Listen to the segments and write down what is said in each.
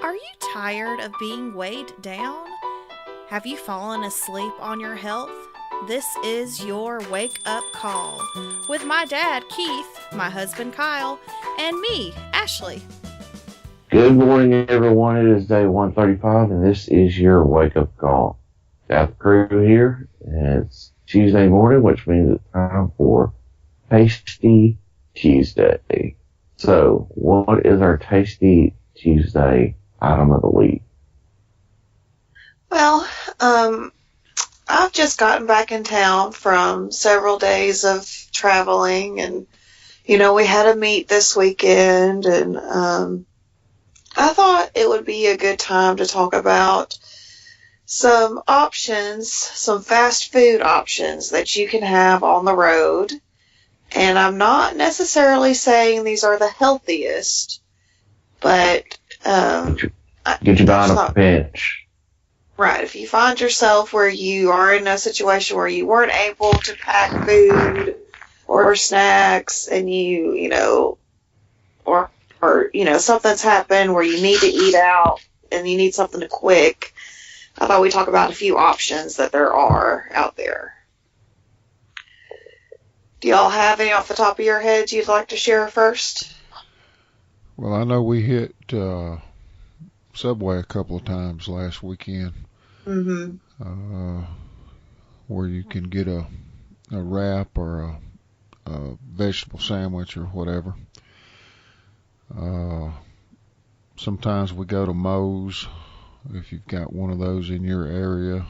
Are you tired of being weighed down? Have you fallen asleep on your health? This is your wake up call with my dad, Keith, my husband, Kyle, and me, Ashley. Good morning, everyone. It is day 135, and this is your wake-up call. Got the crew here, and it's Tuesday morning, which means it's time for Tasty Tuesday. So, what is our Tasty Tuesday item of the week? Well, I've just gotten back in town from several days of traveling, and, we had a meet this weekend, and I thought it would be a good time to talk about some options, some fast food options that you can have on the road. And I'm not necessarily saying these are the healthiest, but Get you by on a pinch. Right. If you find yourself where you are in a situation where you weren't able to pack food or snacks and or something's happened where you need to eat out and you need something to quick, I thought we'd talk about a few options that there are out there. Do y'all have any off the top of your heads you'd like to share first? Well, I know we hit Subway a couple of times last weekend. Mm-hmm. Where you can get a wrap or a vegetable sandwich or whatever. Sometimes we go to Moe's if you've got one of those in your area.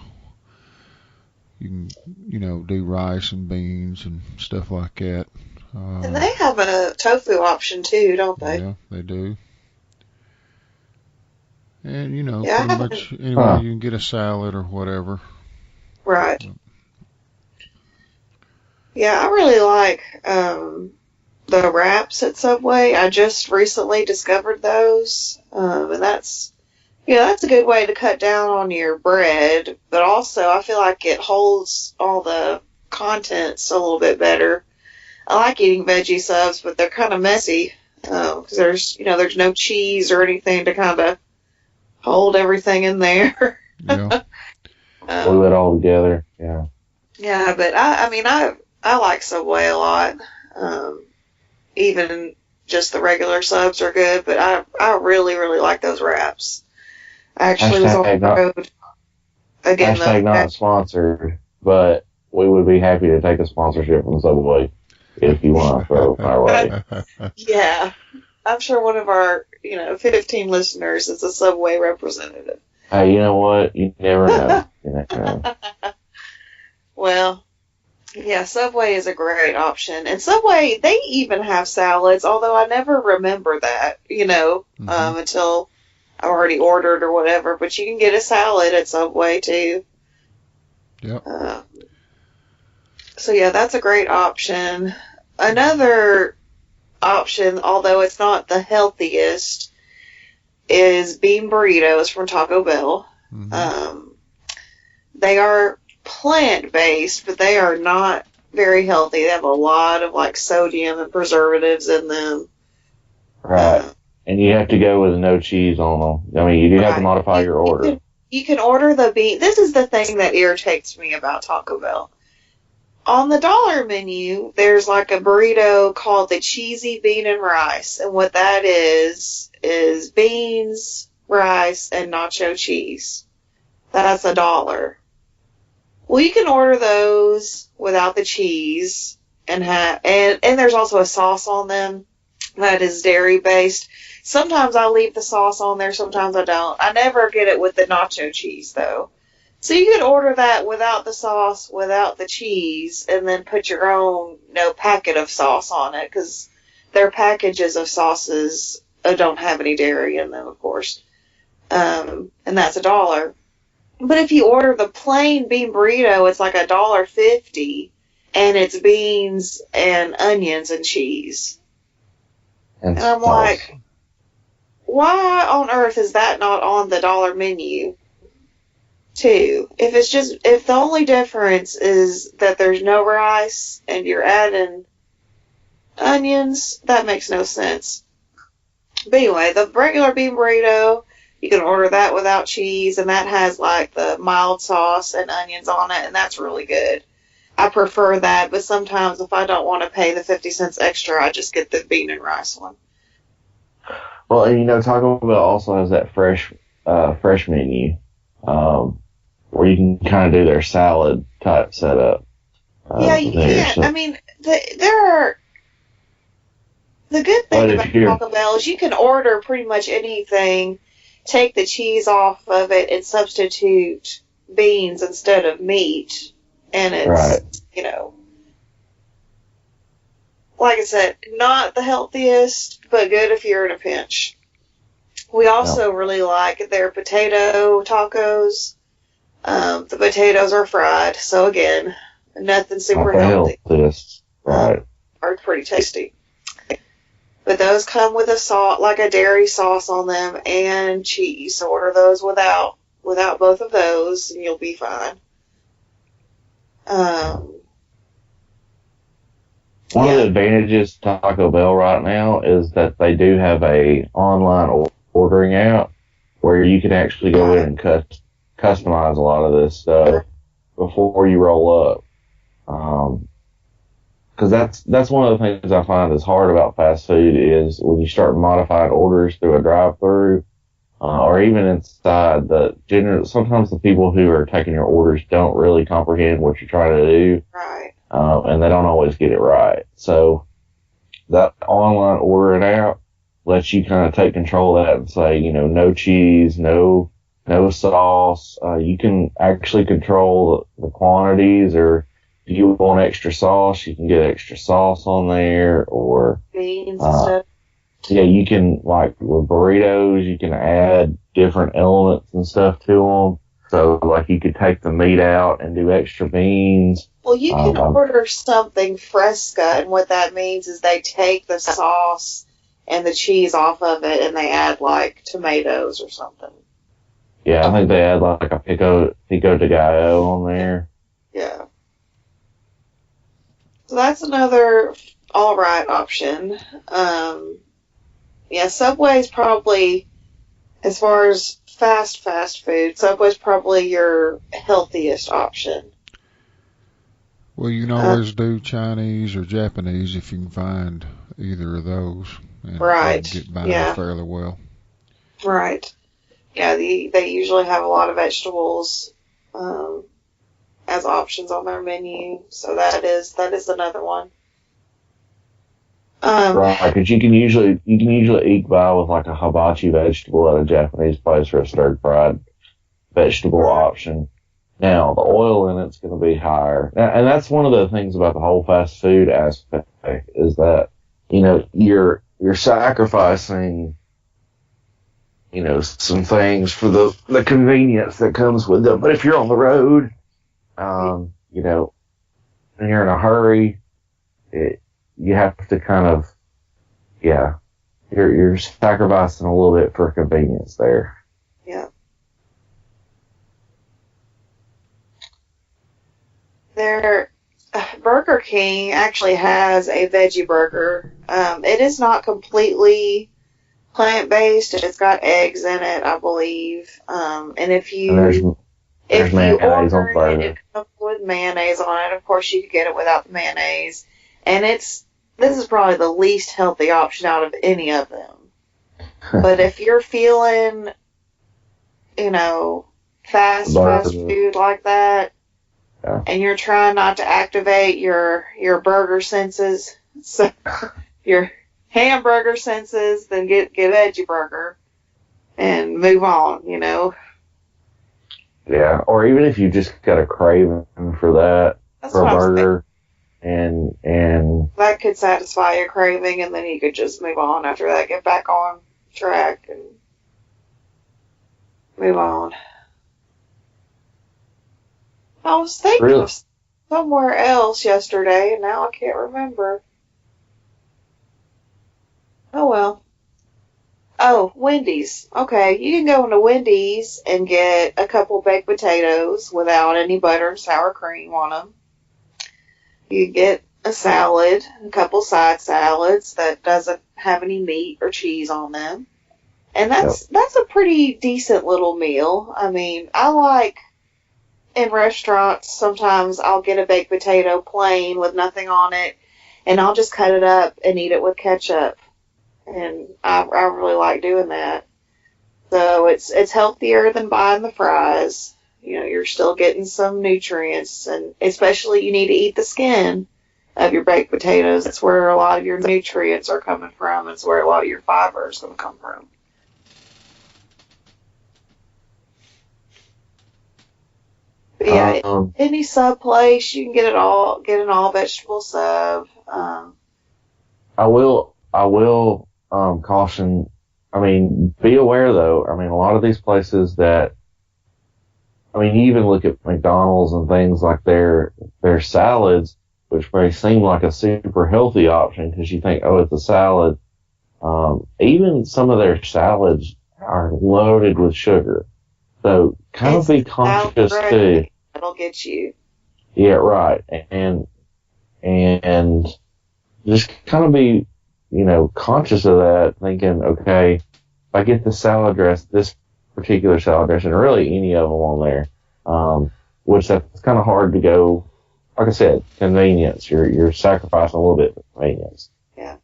You can, do rice and beans and stuff like that. And they have a tofu option too, don't they? Yeah, they do. And, Yeah, pretty much anywhere you can get a salad or whatever. Right. Yeah, I really like the wraps at Subway. I just recently discovered those. And that's a good way to cut down on your bread. But also, I feel like it holds all the contents a little bit better. I like eating veggie subs, but they're kind of messy. Because there's no cheese or anything to kind of hold everything in there. Yeah. Glue it all together. Yeah. Yeah, but I like Subway a lot. Even just the regular subs are good, but I really, really like those wraps. I actually was on the road again. Hashtag not sponsored, but we would be happy to take a sponsorship from Subway if you want to throw our way. Yeah. I'm sure one of our, 15 listeners is a Subway representative. Hey, you know what? You never know. You never know. Well, yeah, Subway is a great option. And Subway, they even have salads, although I never remember that, until I already ordered or whatever. But you can get a salad at Subway, too. Yep. So, yeah, that's a great option. Another option, although it's not the healthiest, is bean burritos from Taco Bell. Mm-hmm. They are plant-based, but they are not very healthy. They have a lot of sodium and preservatives in them. Right. And you have to go with no cheese on them. I mean, you do have to modify your order. You can order the bean. This is the thing that irritates me about Taco Bell. On the dollar menu, there's a burrito called the cheesy bean and rice. And what that is beans, rice, and nacho cheese. That's $1. Well, you can order those without the cheese and there's also a sauce on them that is dairy based. Sometimes I leave the sauce on there, sometimes I don't. I never get it with the nacho cheese though. So you could order that without the sauce, without the cheese, and then put your own, packet of sauce on it, because their packages of sauces don't have any dairy in them, of course. And that's $1. But if you order the plain bean burrito, it's $1.50, and it's beans and onions and cheese. And I'm like, why on earth is that not on the dollar menu? Too. If the only difference is that there's no rice and you're adding onions, that makes no sense. But anyway, the regular bean burrito You can order that without cheese, and that has like the mild sauce and onions on it, and that's really good. I prefer that, but sometimes if I don't want to pay the 50 cents extra, I just get the bean and rice one. Well, and Taco Bell also has that fresh menu, where you can kind of do their salad type setup. Yeah, you can. So. I mean, the good thing about Taco Bell is you can order pretty much anything, take the cheese off of it, and substitute beans instead of meat. And it's, right. Like I said, not the healthiest, but good if you're in a pinch. We also really like their potato tacos. The potatoes are fried, so again, nothing super healthy. Healthiest, right. Are pretty tasty. But those come with like a dairy sauce on them and cheese. So order those without both of those, and you'll be fine. One of the advantages to Taco Bell right now is that they do have a online ordering app where you can actually go in and customize a lot of this stuff before you roll up. Because that's one of the things I find is hard about fast food is when you start modifying orders through a drive-through, or even inside, sometimes the people who are taking your orders don't really comprehend what you're trying to do. Right. And they don't always get it right. So that online ordering app lets you kind of take control of that and say, no cheese, no sauce. You can actually control the quantities, or if you want extra sauce, you can get extra sauce on there, or beans and stuff. Yeah, you can, like with burritos, you can add different elements and stuff to them. So, like, you could take the meat out and do extra beans. Well, you can order something fresca, and what that means is they take the sauce and the cheese off of it, and they add, like, tomatoes or something. Yeah, I think they add, like, a pico de gallo on there. Yeah. So that's another alright option. Yeah, Subway's probably, as far as fast food, Subway's probably your healthiest option. Well, you can always do Chinese or Japanese if you can find either of those. And right. Get by fairly well. Right. Yeah, they usually have a lot of vegetables as options on their menu, so that is another one. Right, because you can usually eke by with like a hibachi vegetable at a Japanese place or a stir-fried vegetable option. Now, the oil in it's going to be higher. And that's one of the things about the whole fast food aspect is that, you're sacrificing, some things for the convenience that comes with them. But if you're on the road, and you're in a hurry, you have to kind of, you're sacrificing a little bit for convenience there. Yeah. Burger King actually has a veggie burger. It is not completely plant-based. It's got eggs in it, I believe. And if you order it comes with mayonnaise on it. Of course, you could get it without the mayonnaise. And this is probably the least healthy option out of any of them. But if you're feeling, fast food like that, and you're trying not to activate your burger senses, so your hamburger senses, then get veggie burger and move on, Yeah, or even if you just got a craving for that, for a burger, and that could satisfy your craving, and then you could just move on after that, get back on track and move on. I was thinking of somewhere else yesterday, and now I can't remember. Oh, well. Oh, Wendy's. Okay, you can go into Wendy's and get a couple baked potatoes without any butter and sour cream on them. You can get a salad, a couple side salads that doesn't have any meat or cheese on them. And that's a pretty decent little meal. I mean, I like in restaurants, sometimes I'll get a baked potato plain with nothing on it, and I'll just cut it up and eat it with ketchup. And I really like doing that. So it's healthier than buying the fries. You know, you're still getting some nutrients, and especially you need to eat the skin of your baked potatoes. That's where a lot of your nutrients are coming from. It's where a lot of your fiber is going to come from. But yeah, any sub place you can get an all vegetable sub. I will caution. I mean, be aware though. I mean, a lot of these places that, I mean, you even look at McDonald's and things like their salads, which may seem like a super healthy option because you think, oh, it's a salad. Even some of their salads are loaded with sugar. So kind of be conscious too. That'll get you. Yeah, right. And just kind of be, you know, conscious of that, thinking, okay, if I get this particular salad dressing, or really any of them on there, which that's kind of hard to go. Like I said, convenience. You're sacrificing a little bit for convenience. Yeah.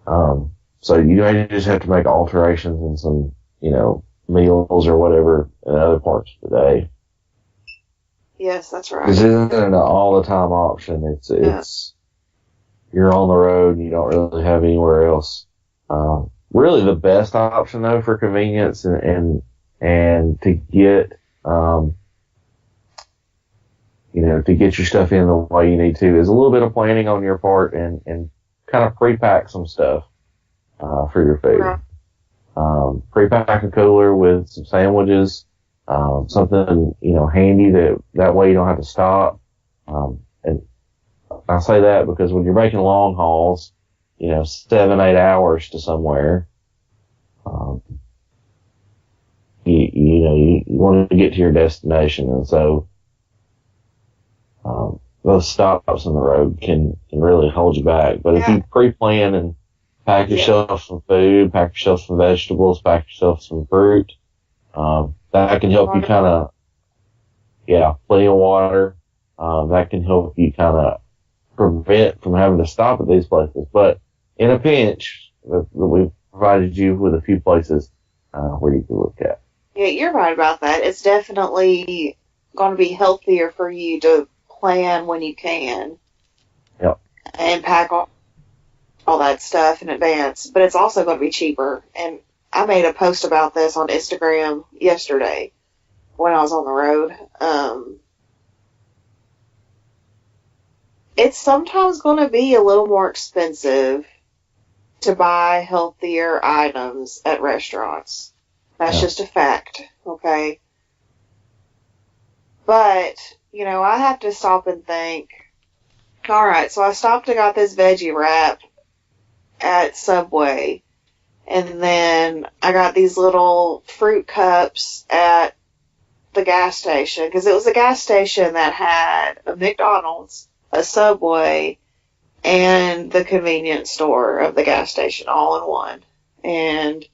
So you may just have to make alterations in some, you know, meals or whatever in other parts of the day. Yes, that's right. Because it isn't an all the time option. It's you're on the road and you don't really have anywhere else. Really the best option though for convenience and to get, you know, to get your stuff in the way you need to is a little bit of planning on your part and kind of pre-pack some stuff, for your food. Right. Pre-pack a cooler with some sandwiches, something, you know, handy that way you don't have to stop. And I say that because when you're making long hauls, you know, 7-8 hours to somewhere, you want to get to your destination. And so, those stops on the road can really hold you back. But if you pre-plan and pack yourself some food, pack yourself some vegetables, pack yourself some fruit, that can help you kind of, plenty of water. That can help you kind of prevent from having to stop at these places. But in a pinch, we've provided you with a few places where you can look at. Yeah, you're right about that. It's definitely going to be healthier for you to plan when you can. Yep. And pack all that stuff in advance. But it's also going to be cheaper. And I made a post about this on Instagram yesterday when I was on the road. It's sometimes going to be a little more expensive to buy healthier items at restaurants. That's just a fact, okay? But, you know, I have to stop and think, all right, so I stopped and got this veggie wrap at Subway, and then I got these little fruit cups at the gas station, because it was a gas station that had a McDonald's, a Subway, and the convenience store of the gas station all in one. And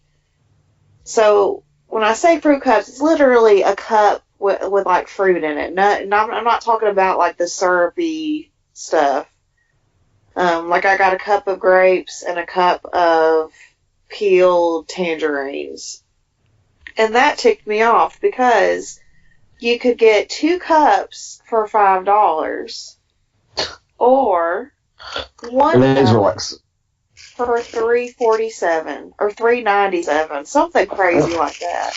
so when I say fruit cups, it's literally a cup with like fruit in it. I'm not talking about like the syrupy stuff. Like I got a cup of grapes and a cup of peeled tangerines. And that ticked me off because you could get 2 cups for $5 or one cup for $3.47 or $3.97, something crazy like that.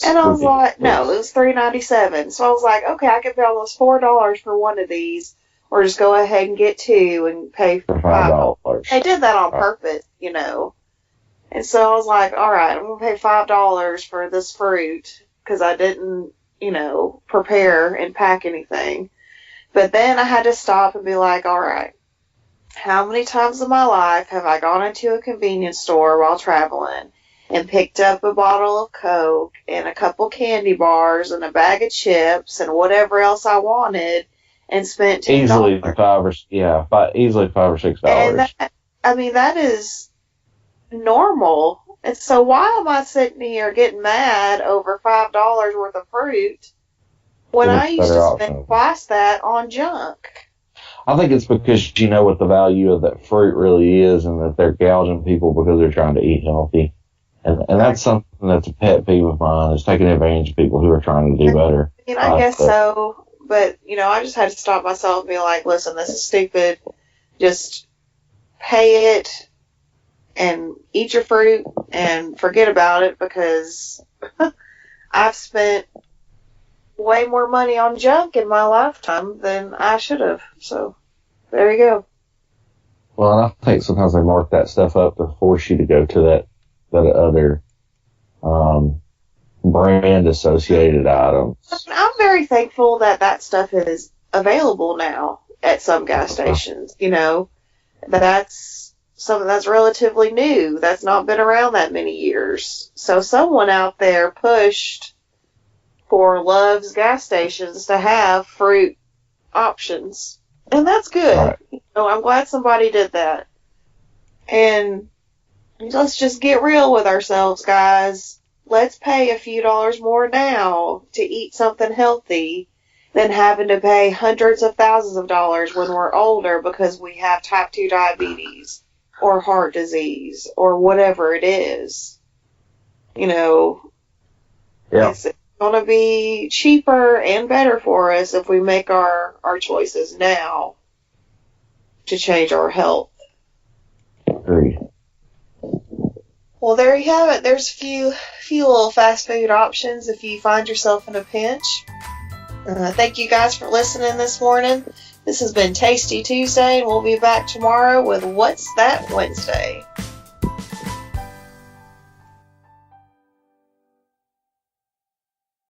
And I was like, no, it was $3.97. So I was like, okay, I could pay almost $4 for one of these, or just go ahead and get 2 and pay for $5. They did that on purpose, you know. And so I was like, all right, I'm going to pay $5 for this fruit because I didn't, you know, prepare and pack anything. But then I had to stop and be like, all right, how many times in my life have I gone into a convenience store while traveling and picked up a bottle of Coke and a couple candy bars and a bag of chips and whatever else I wanted and spent $10? Easily $5 or $6. And that is normal And so why am I sitting here getting mad over $5 worth of fruit when I used to spend twice that on junk? I think it's because you know what the value of that fruit really is, and that they're gouging people because they're trying to eat healthy. And that's something that's a pet peeve of mine, is taking advantage of people who are trying to do better. I guess so. But, I just had to stop myself and be like, listen, this is stupid. Just pay it and eat your fruit and forget about it, because I've spent way more money on junk in my lifetime than I should have. So there you go. Well, and I think sometimes they mark that stuff up to force you to go to that other brand associated items. I'm very thankful that stuff is available now at some gas stations. That's something that's relatively new. That's not been around that many years. So someone out there pushed for Love's gas stations to have fruit options. And that's good. Right. I'm glad somebody did that. And let's just get real with ourselves, guys. Let's pay a few dollars more now to eat something healthy than having to pay hundreds of thousands of dollars when we're older because we have type 2 diabetes or heart disease or whatever it is. Yeah. It's going to be cheaper and better for us if we make our choices now to change our health. Agreed. Well, there you have it. There's a few little fast food options if you find yourself in a pinch. Thank you guys for listening this morning. This has been Tasty Tuesday, and we'll be back tomorrow with What's That Wednesday.